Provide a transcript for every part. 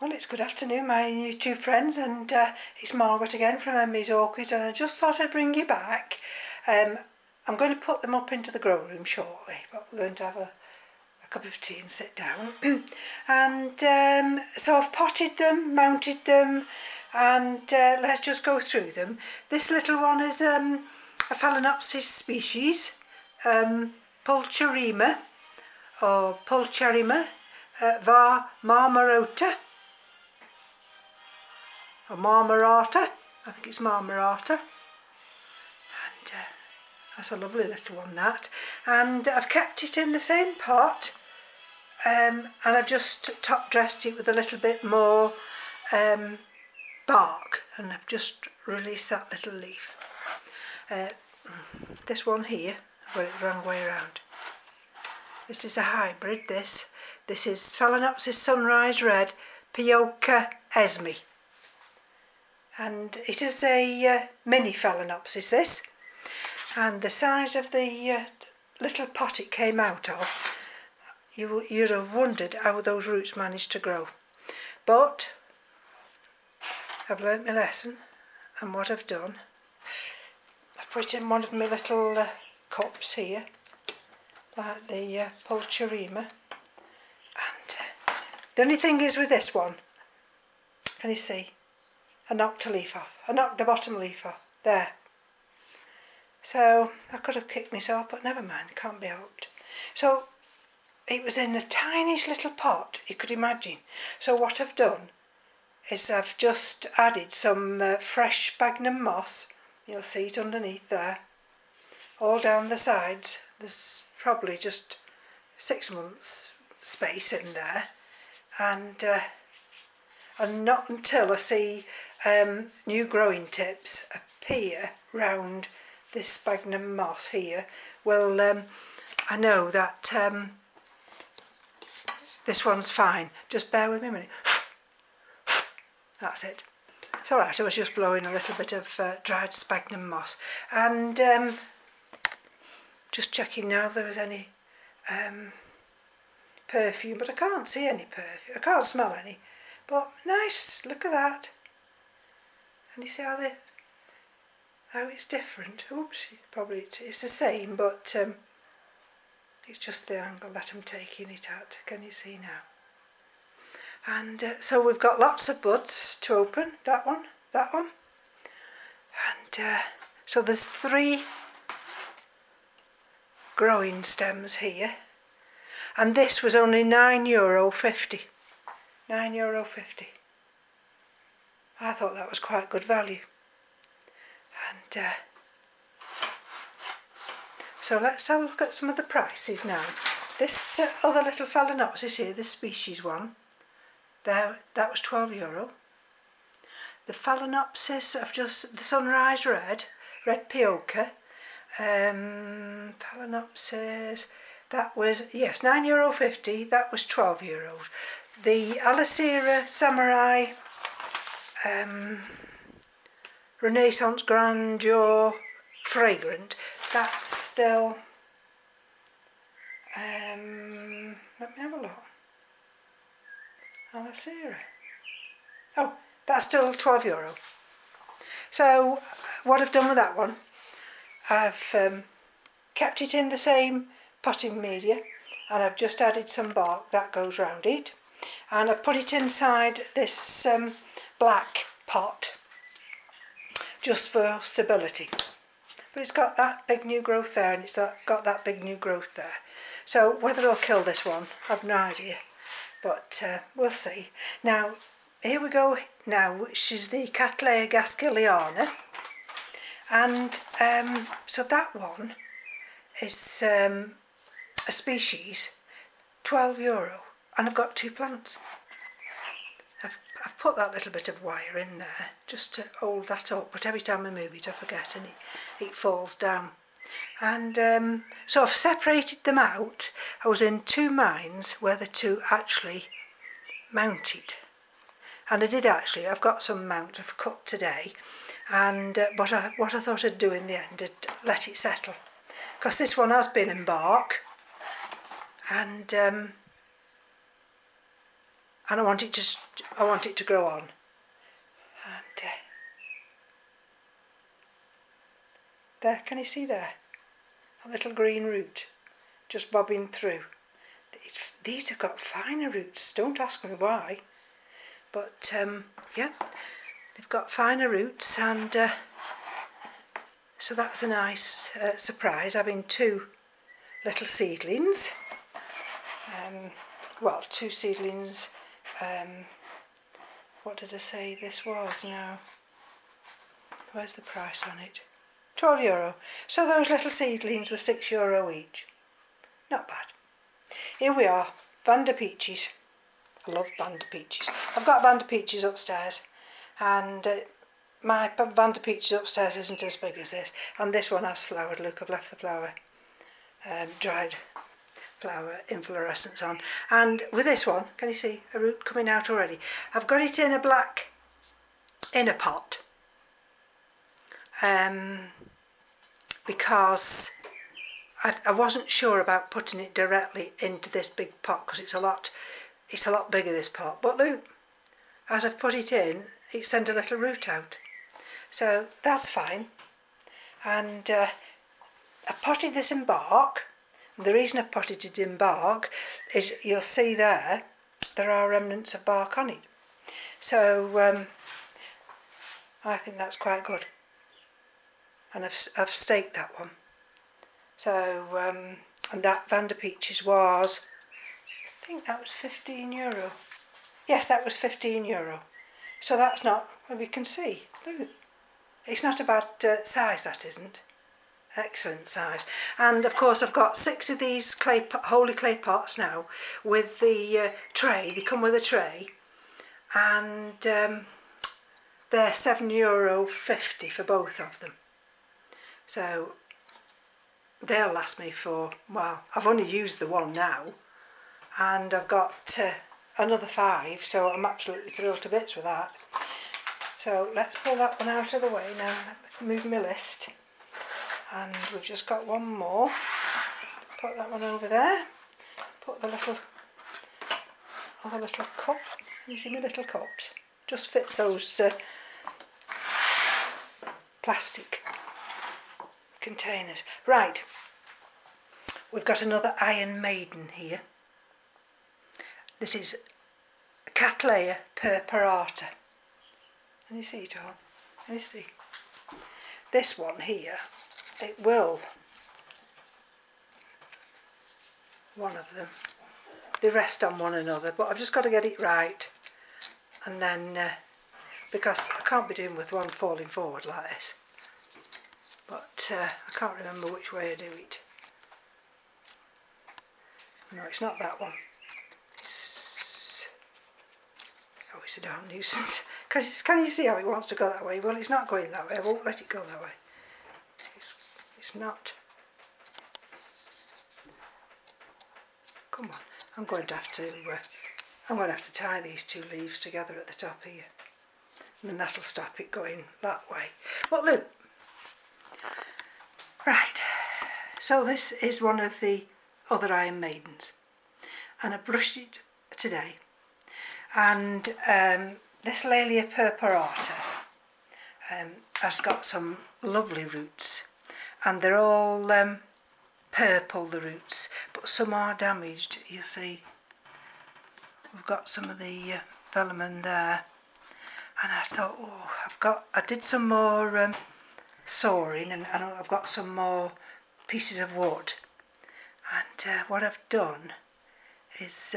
Well, it's good afternoon, my YouTube friends, and it's Margaret again from M.E.s Orchids, and I just thought I'd bring you back. I'm going to put them up into the grow room shortly, but we're going to have a cup of tea and sit down. And so I've potted them, mounted them, and let's just go through them. This little one is a Phalaenopsis species, Pulcherima, or Pulcherima var marmorata, or marmorata, I think it's marmorata, and that's a lovely little one, that. And I've kept it in the same pot, and I've just top dressed it with a little bit more bark, and I've just released that little leaf. This one here, I've got it the wrong way around. This is a hybrid, this is Phalaenopsis Sunrise Red Pioca esme. And it is a mini Phalaenopsis, this. And the size of the little pot it came out of, you'd have wondered how those roots managed to grow. But I've learnt my lesson, and what I've done, I've put it in one of my little cups here, like the Pulcherima. And the only thing is with this one, can you see? I knocked a leaf off. I knocked the bottom leaf off. There. So I could have kicked myself, but never mind, can't be helped. So it was in the tiniest little pot you could imagine. So what I've done is I've just added some fresh sphagnum moss. You'll see it underneath there. All down the sides. There's probably just 6 months space in there. And not until I see new growing tips appear round this sphagnum moss here will I know that this one's fine. Just bear with me a minute. That's it. It's alright, I was just blowing a little bit of dried sphagnum moss, and just checking now if there was any perfume, but I can't see any perfume. I can't smell any. But nice, look at that. And you see how it's different. Oops, probably it's the same, but it's just the angle that I'm taking it at. Can you see now? And so we've got lots of buds to open. That one. And so there's 3 growing stems here. And this was only €9.50. €9.50. I thought that was quite good value. And so let's have a look at some of the prices now. This other little Phalaenopsis here, this species one, that was €12. The Phalaenopsis the Sunrise Red Pioca, Phalaenopsis, that was, yes, €9.50, that was €12. The Alicera Samurai Renaissance Grandeur Fragrant, that's still, let me have a look. Alicera. Oh, that's still €12. So what I've done with that one, I've kept it in the same potting media, and I've just added some bark that goes round it, and I put it inside this black pot just for stability. But it's got that big new growth there, and it's got that big new growth there. So whether I'll kill this one, I've no idea, but we'll see. Now here we go now, which is the Cattleya gasquiliana, and so that one is a species, €12, and I've got 2 plants. I've put that little bit of wire in there just to hold that up, but every time I move it I forget, and it falls down. And so I've separated them out. I was in 2 minds whether to actually mount it, and I did actually. I've got some mounts I've cut today, and but what I thought I'd do in the end, I'd let it settle, because this one has been in bark, and and I want it to grow on. And there, can you see there? A little green root just bobbing through. These have got finer roots, don't ask me why, but yeah, they've got finer roots, and so that's a nice surprise, having two little seedlings. Well, two seedlings, what did I say this was now? Where's the price on it? €12. So those little seedlings were €6 each. Not bad. Here we are, Vanda Peaches. I love Vanda Peaches. I've got Vanda Peaches upstairs, and my Vanda Peaches upstairs isn't as big as this, and this one has flowered. Look, I've left the flower, dried flower inflorescence on. And with this one, can you see a root coming out already? I've got it in a black inner pot, because I wasn't sure about putting it directly into this big pot, because it's a lot bigger, this pot. But look, as I've put it in, it sent a little root out, so that's fine. And I potted this in bark. The reason I potted it in bark is you'll see there are remnants of bark on it, so I think that's quite good, and I've staked that one. So and that Vanda Peaches was, I think that was €15. Yes, that was €15. So that's not, well, you can see, look, it's not a bad size, that isn't. Excellent size. And of course I've got 6 of these holy clay pots now with the tray. They come with a tray, and they're €7.50 for both of them. So they'll last me for, well, I've only used the one now, and I've got another 5, so I'm absolutely thrilled to bits with that. So let's pull that one out of the way now, move my list, and we've just got one more. Put that one over there, put the other little cup, you see my little cups, just fits those plastic containers. Right, we've got another Iron Maiden here. This is Cattleya purpurata. Can you see it all? Can you see? This one here, it will, one of them, they rest on one another, but I've just got to get it right, and then because I can't be doing with one falling forward like this, but I can't remember which way I do it. No, it's not that one. It's a darn nuisance. Because can you see how it wants to go that way? Well, it's not going that way. I won't let it go that way. It's not. Come on. I'm going to have to tie these 2 leaves together at the top here, and then that'll stop it going that way. But look. Right. So this is one of the other Iron Maidens, and I brushed it today, and this Laelia purpurata has got some lovely roots, and they're all purple, the roots, but some are damaged. You see, we've got some of the velamen there, and I thought, oh, I did some more sawing, and I've got some more pieces of wood, and what I've done is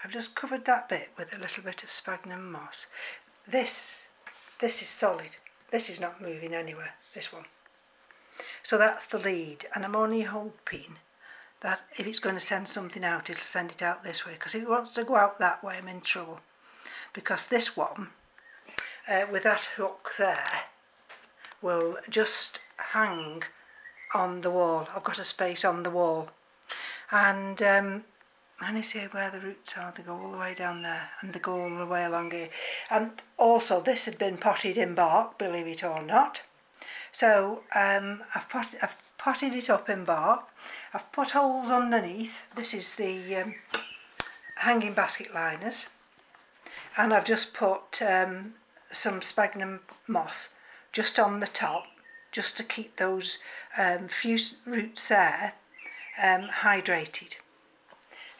I've just covered that bit with a little bit of sphagnum moss. This is solid. This is not moving anywhere, this one. So that's the lead, and I'm only hoping that if it's going to send something out, it'll send it out this way, because if it wants to go out that way, I'm in trouble. Because this one, with that hook there, will just hang on the wall. I've got a space on the wall, and you see where the roots are. They go all the way down there, and they go all the way along here. And also this had been potted in bark, believe it or not. So I've potted it up in bark. I've put holes underneath. This is the hanging basket liners, and I've just put some sphagnum moss just on the top, just to keep those few roots there hydrated.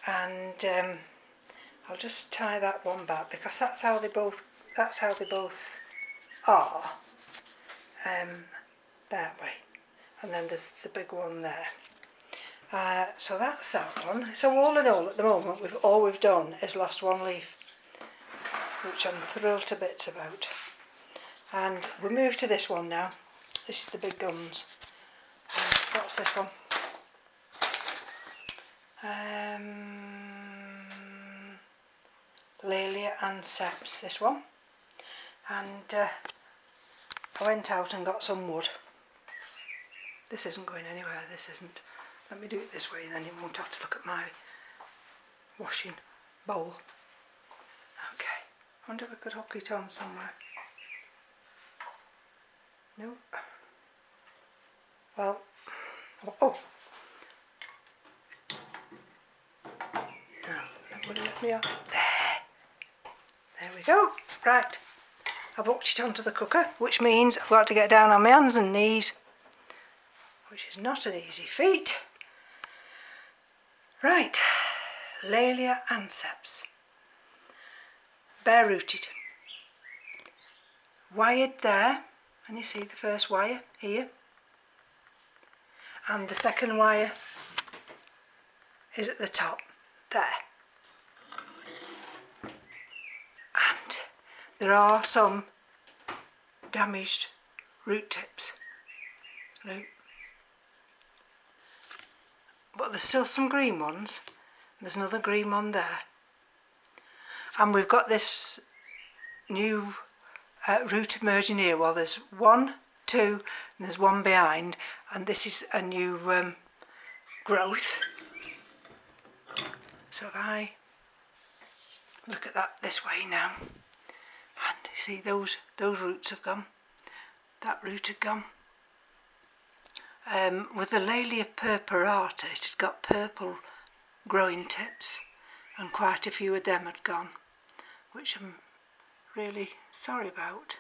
And I'll just tie that one back because that's how they both are, that way. And then there's the big one there. So that's that one. So all in all, at the moment, all we've done is lost one leaf, which I'm thrilled to bits about. And we move to this one now. This is the big guns. What's this one? Laelia and M.E.s, this one. And I went out and got some wood. This isn't going anywhere, this isn't. Let me do it this way, then you won't have to look at my washing bowl. Okay, I wonder if I could hook it on somewhere. No. Well, oh. Now, that would let me on. There we go. Right, I've hooked it onto the cooker, which means I've got to get down on my hands and knees, which is not an easy feat. Right, Laelia and M.E.s, bare rooted, wired there, and you see the first wire here, and the second wire is at the top there. And there are some damaged root tips. Look. But there's still some green ones. There's another green one there. And we've got this new root emerging here. Well, there's 1, 2, and there's one behind. And this is a new growth. So if I look at that this way now, and you see those roots have gone. That root had gone. With the Laelia purpurata, it had got purple growing tips, and quite a few of them had gone, which I'm really sorry about.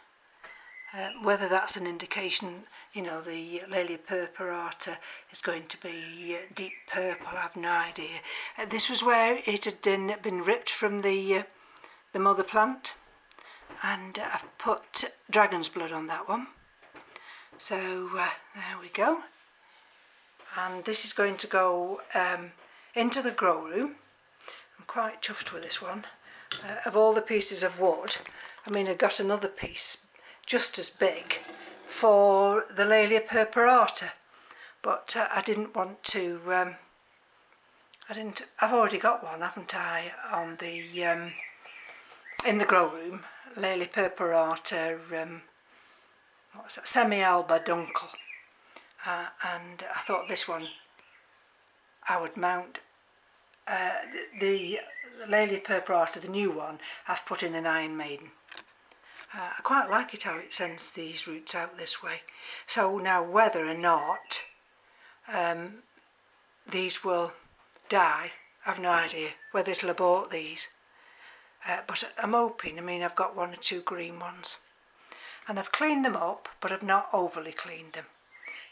Whether that's an indication, you know, the Laelia purpurata is going to be deep purple, I have no idea. This was where it had been ripped from the mother plant, and I've put dragon's blood on that one. So there we go. And this is going to go into the grow room. I'm quite chuffed with this one. Of all the pieces of wood, I mean, I got another piece just as big for the Laelia purpurata, but I didn't want to. I've already got one, haven't I, on the in the grow room. Laelia purpurata. What's that? Semi-alba dunkel. And I thought this one I would mount. The Laelia purpurata, the new one, I've put in an Iron Maiden. I quite like it how it sends these roots out this way. So now whether or not these will die, I've no idea whether it'll abort these. But I'm hoping. I mean, I've got 1 or 2 green ones. And I've cleaned them up, but I've not overly cleaned them.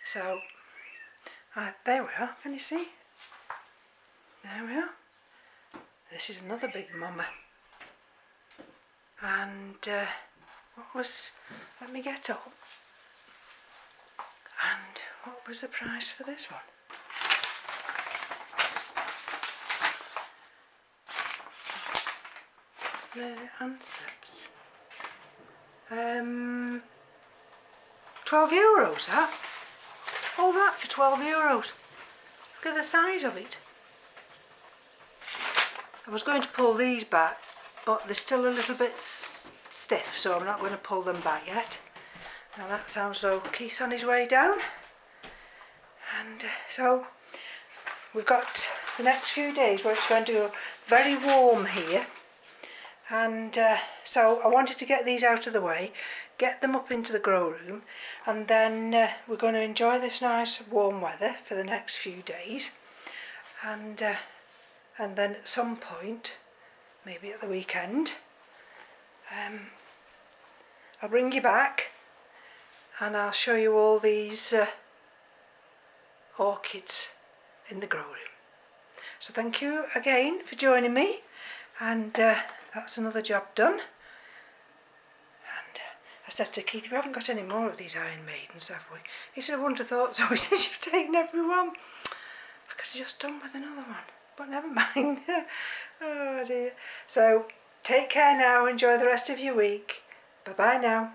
So, there we are, can you see? There we are. This is another big mama. And let me get up. And what was the price for this one? Laelia and M.E.s. €12 that. All that for €12. Look at the size of it. I was going to pull these back, but they're still a little bit stiff, so I'm not going to pull them back yet. Now that sounds though Keith's on his way down. And so we've got the next few days where it's going to go very warm here. And so I wanted to get these out of the way, get them up into the grow room, and then we're going to enjoy this nice warm weather for the next few days, and then at some point maybe at the weekend. I'll bring you back and I'll show you all these orchids in the grow room. So thank you again for joining me, and that's another job done. And I said to Keith, we haven't got any more of these Iron Maidens, have we? He said, I wouldn't have thought so. He says, you've taken everyone. I could have just done with another one, but never mind. Oh dear. So take care now, enjoy the rest of your week. Bye bye now.